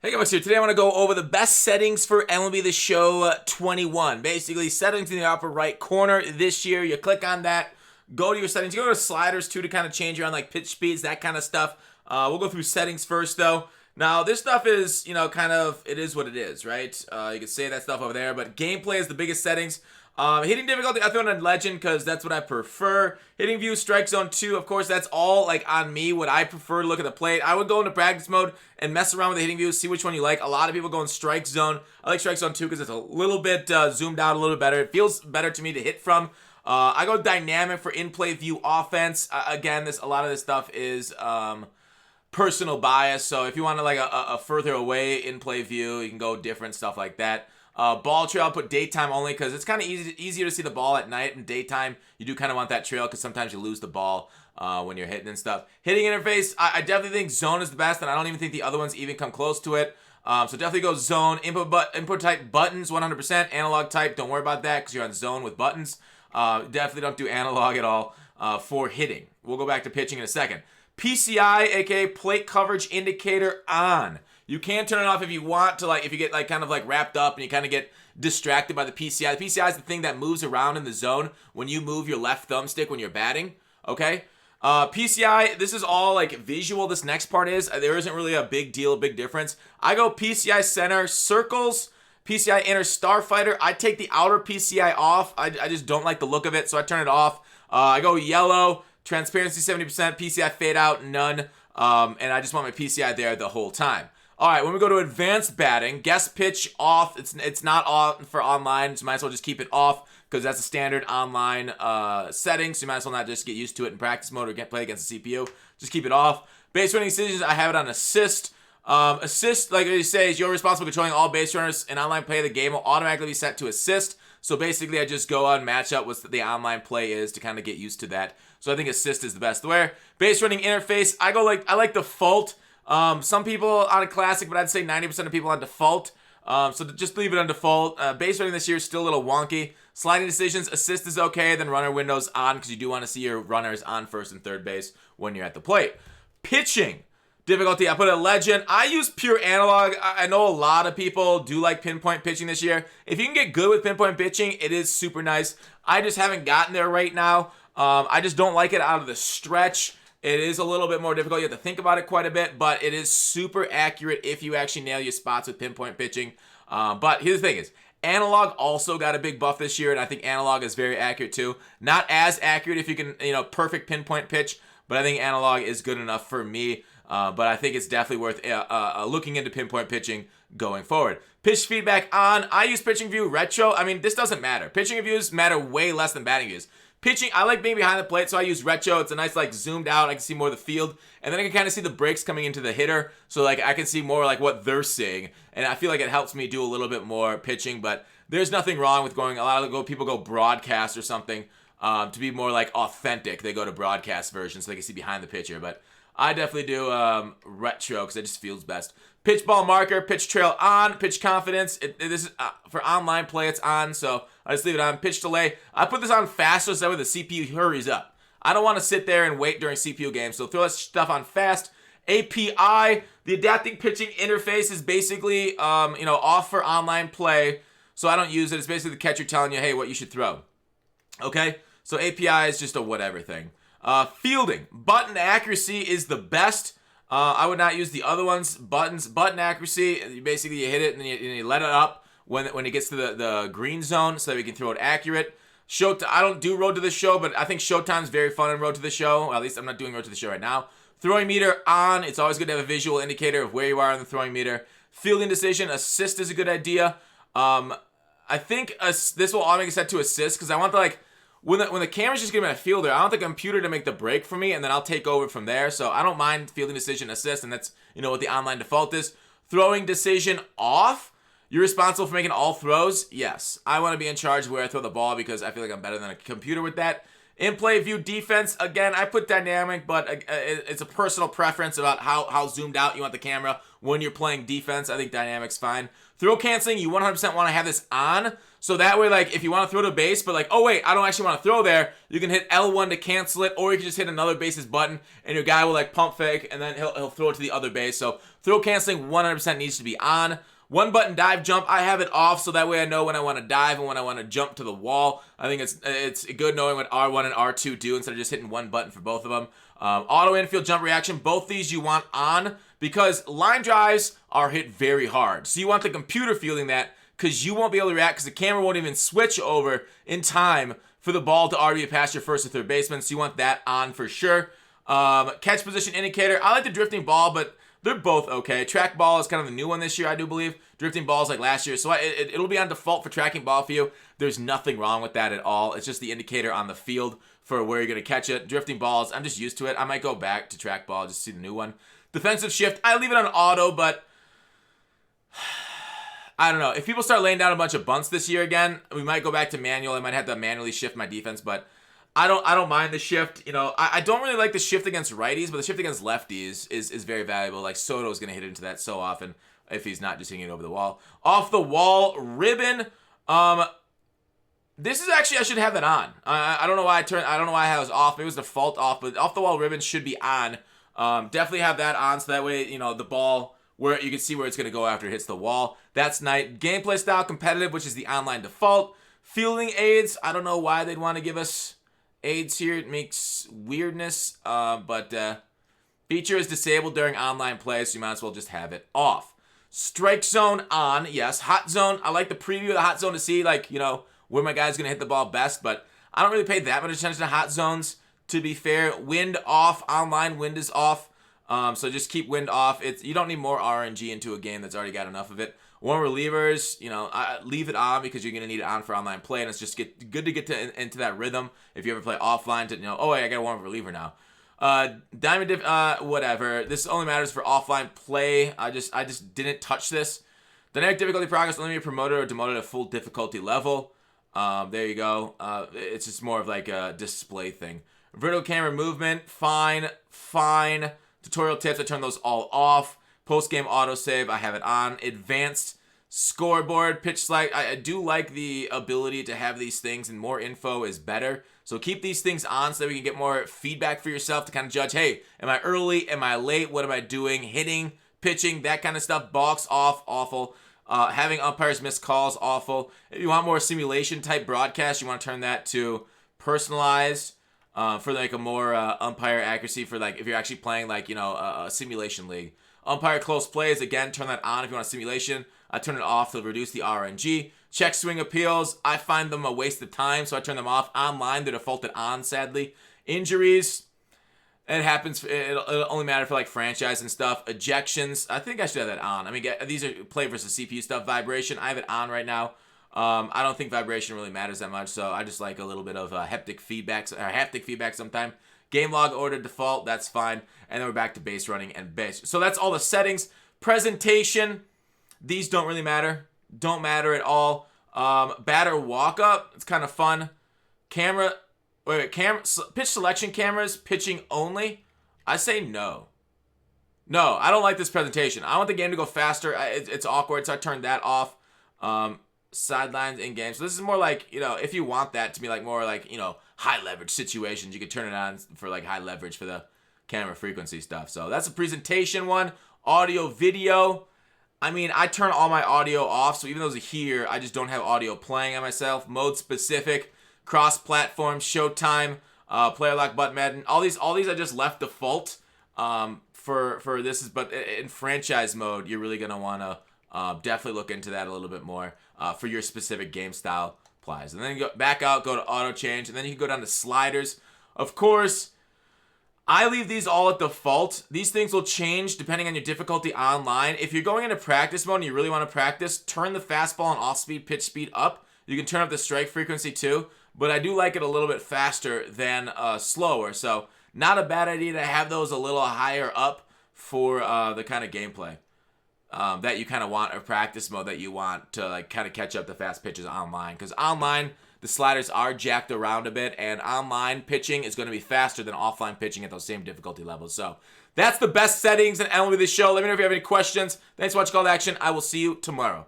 Hey guys, here. Today I want to go over the best settings for MLB The Show 21. Basically, settings in the upper right corner this year. You click on that, go to your settings. You go to sliders too to kind of change around like pitch speeds, that kind of stuff. We'll go through settings first though. Now, this stuff is, kind of, it is what it is, right? You can say that stuff over there, but gameplay is the biggest settings. Hitting difficulty, I throw it on legend because that's what I prefer. Hitting view, strike zone 2, of course, that's all like on me, what I prefer to look at the plate. I would go into practice mode and mess around with the hitting view, see which one you like. A lot of people go in strike zone. I like strike zone 2 because it's a little bit zoomed out a little bit better. It feels better to me to hit from. I go dynamic for in-play view offense. Again, a lot of this stuff is personal bias, so if you want to like a further away in-play view, you can go different stuff like that. Ball trail, I'll put daytime only because it's kind of easier to see the ball at night. And daytime, you do kind of want that trail because sometimes you lose the ball when you're hitting and stuff. Hitting interface, I definitely think zone is the best, and I don't even think the other ones even come close to it. So definitely go zone. Input type buttons, 100%. Analog type, don't worry about that because you're on zone with buttons. Definitely don't do analog at all for hitting. We'll go back to pitching in a second. PCI, aka plate coverage indicator, on. You can turn it off if you want to, like if you get like kind of like wrapped up and you kind of get distracted by the PCI. The PCI is the thing that moves around in the zone when you move your left thumbstick when you're batting. Okay. PCI, this is all like visual. This next part is there isn't really a big deal, a big difference. I go PCI center, circles, PCI inner, starfighter. I take the outer PCI off. I just don't like the look of it, so I turn it off. I go yellow, transparency 70%, PCI fade out, none. And I just want my PCI there the whole time. All right, when we go to advanced batting, guest pitch off. It's not on for online, so you might as well just keep it off because that's a standard online setting. So you might as well not just get used to it in practice mode or play against the CPU. Just keep it off. Base running decisions, I have it on assist. Assist, like you say, is you're responsible for controlling all base runners. An online play of the game will automatically be set to assist. So basically, I just go on match up what the online play is to kind of get used to that. So I think assist is the best there. Base running interface, I like default. Some people on a classic, but I'd say 90% of people on default. So just leave it on default. Base running this year is still a little wonky. Sliding decisions, assist is okay, then runner windows on because you do want to see your runners on first and third base when you're at the plate. Pitching difficulty, I put a legend. I use pure analog. I know a lot of people do like pinpoint pitching this year. If you can get good with pinpoint pitching, it is super nice. I just haven't gotten there right now. I just don't like it out of the stretch. It is a little bit more difficult. You have to think about it quite a bit, but it is super accurate if you actually nail your spots with pinpoint pitching. But here's the thing is, analog also got a big buff this year, and I think analog is very accurate too. Not as accurate if you can, perfect pinpoint pitch, but I think analog is good enough for me. But I think it's definitely worth looking into pinpoint pitching going forward. Pitch feedback on. I use pitching view retro. I mean, this doesn't matter. Pitching views matter way less than batting views. Pitching, I like being behind the plate, so I use retro. It's a nice, like, zoomed out. I can see more of the field. And then I can kind of see the breaks coming into the hitter. So, like, I can see more, like, what they're seeing. And I feel like it helps me do a little bit more pitching. But there's nothing wrong with going, a lot of people go broadcast or something to be more, like, authentic. They go to broadcast version so they can see behind the pitcher. But I definitely do retro because it just feels best. Pitch ball marker, pitch trail on, pitch confidence. This is for online play, it's on, so I just leave it on. Pitch delay, I put this on fast so that way the CPU hurries up. I don't want to sit there and wait during CPU games, so throw that stuff on fast. API, the adapting pitching interface is basically off for online play, so I don't use it. It's basically the catcher telling you, hey, what you should throw. Okay, so API is just a whatever thing. Fielding, button accuracy is the best. I would not use the other ones. Button accuracy, basically you hit it and you let it up when it gets to the green zone so that we can throw it accurate. I don't do Road to the Show, but I think Showtime's very fun in Road to the Show. Well, at least I'm not doing Road to the Show right now. Throwing meter on. It's always good to have a visual indicator of where you are on the throwing meter. Fielding decision, assist is a good idea. I think this will automatically set to assist because I want when the camera's just giving me a fielder, I want the computer to make the break for me, and then I'll take over from there. So I don't mind fielding decision assist, and that's what the online default is. Throwing decision off. You're responsible for making all throws. Yes, I want to be in charge where I throw the ball because I feel like I'm better than a computer with that. In play view defense, again, I put dynamic, but it's a personal preference about how zoomed out you want the camera when you're playing defense. I think dynamic's fine. Throw canceling, you 100% want to have this on, so that way, like, if you want to throw to base, but like, oh wait, I don't actually want to throw there, you can hit L1 to cancel it, or you can just hit another base's button, and your guy will like pump fake, and then he'll throw it to the other base. So throw canceling 100% needs to be on. One button dive jump, I have it off, so that way I know when I want to dive and when I want to jump to the wall. I think it's good knowing what R1 and R2 do instead of just hitting one button for both of them. Auto infield jump reaction, both these you want on because line drives are hit very hard. So you want the computer feeling that because you won't be able to react because the camera won't even switch over in time for the ball to already pass your first or third baseman. So you want that on for sure. Catch position indicator, I like the drifting ball, but they're both okay. Track ball is kind of the new one this year, I do believe. Drifting ball is like last year. So it'll be on default for tracking ball for you. There's nothing wrong with that at all. It's just the indicator on the field for where you're going to catch it. Drifting balls, I'm just used to it. I might go back to track ball just to see the new one. Defensive shift, I leave it on auto, but I don't know. If people start laying down a bunch of bunts this year again, we might go back to manual. I might have to manually shift my defense, but I don't mind the shift. You know, I don't really like the shift against righties, but the shift against lefties is very valuable. Like Soto's going to hit into that so often if he's not just hitting it over the wall. Off the wall ribbon. This is actually, I should have that on. I don't know why I don't know why I was off. Maybe it was default off, but off the wall ribbon should be on. Definitely have that on so that way, you know, the ball where you can see where it's going to go after it hits the wall. That's nice. Gameplay style competitive, which is the online default. Fielding aids. I don't know why they'd want to give us aids here. It makes weirdness, but feature is disabled during online play, so you might as well just have it off. Strike zone on, yes. Hot zone, I like the preview of the hot zone to see, like, you know, where my guy's going to hit the ball best, but I don't really pay that much attention to hot zones, to be fair. Wind off, online wind is off, so just keep wind off. You don't need more RNG into a game that's already got enough of it. Warm relievers, you know, leave it on because you're going to need it on for online play, and it's just good to get into that rhythm if you ever play offline to, you know, oh, wait, I got a warm reliever now. Diamond dip, whatever. This only matters for offline play. I just didn't touch this. Dynamic difficulty progress, only be promoted or demoted at full difficulty level. There you go. It's just more of like a display thing. Vertical camera movement, fine. Tutorial tips, I turn those all off. Post-game autosave, I have it on. Advanced scoreboard, pitch select. I do like the ability to have these things, and more info is better. So keep these things on so that we can get more feedback for yourself to kind of judge, hey, am I early? Am I late? What am I doing? Hitting, pitching, that kind of stuff. Box off, awful. Having umpires miss calls, awful. If you want more simulation type broadcast, you want to turn that to personalized for like a more umpire accuracy for like if you're actually playing like, you know, a simulation league. Umpire close plays, again, turn that on if you want a simulation. I turn it off to reduce the RNG. Check swing appeals, I find them a waste of time, so I turn them off. Online, they're defaulted on, sadly. Injuries, it happens, it'll only matter for like franchise and stuff. Ejections, I think I should have that on. I mean, these are play versus CPU stuff. Vibration, I have it on right now. I don't think vibration really matters that much, so I just like a little bit of haptic feedback sometime. Game log order default, that's fine. And then we're back to base running and base. So that's all the settings. Presentation, these don't really matter. Don't matter at all. Batter walk up, it's kind of fun. Camera, pitch selection cameras, pitching only. I say no. No, I don't like this presentation. I want the game to go faster. It's awkward, so I turned that off. Sidelines in game. So this is more like, you know, if you want that to be like more like, you know, high leverage situations, you could turn it on for like high leverage for the camera frequency stuff. So that's a presentation one. Audio, video. I mean, I turn all my audio off, so even though it's here, I just don't have audio playing on myself. Mode specific, cross-platform, Showtime, player lock, button Madden. All these I just left default for this. But in franchise mode, you're really gonna want to definitely look into that a little bit more for your specific game style applies. And then you go back out, go to auto change, and then you can go down to sliders. Of course, I leave these all at default. These things will change depending on your difficulty online. If you're going into practice mode and you really want to practice, turn the fastball and off-speed pitch speed up. You can turn up the strike frequency too, but I do like it a little bit faster than slower. So not a bad idea to have those a little higher up for the kind of gameplay. that you kind of want, or practice mode that you want to like kind of catch up the fast pitches online. Because online, the sliders are jacked around a bit, and online pitching is going to be faster than offline pitching at those same difficulty levels. So that's the best settings in MLB The Show. Let me know if you have any questions. Thanks for watching Call to Action. I will see you tomorrow.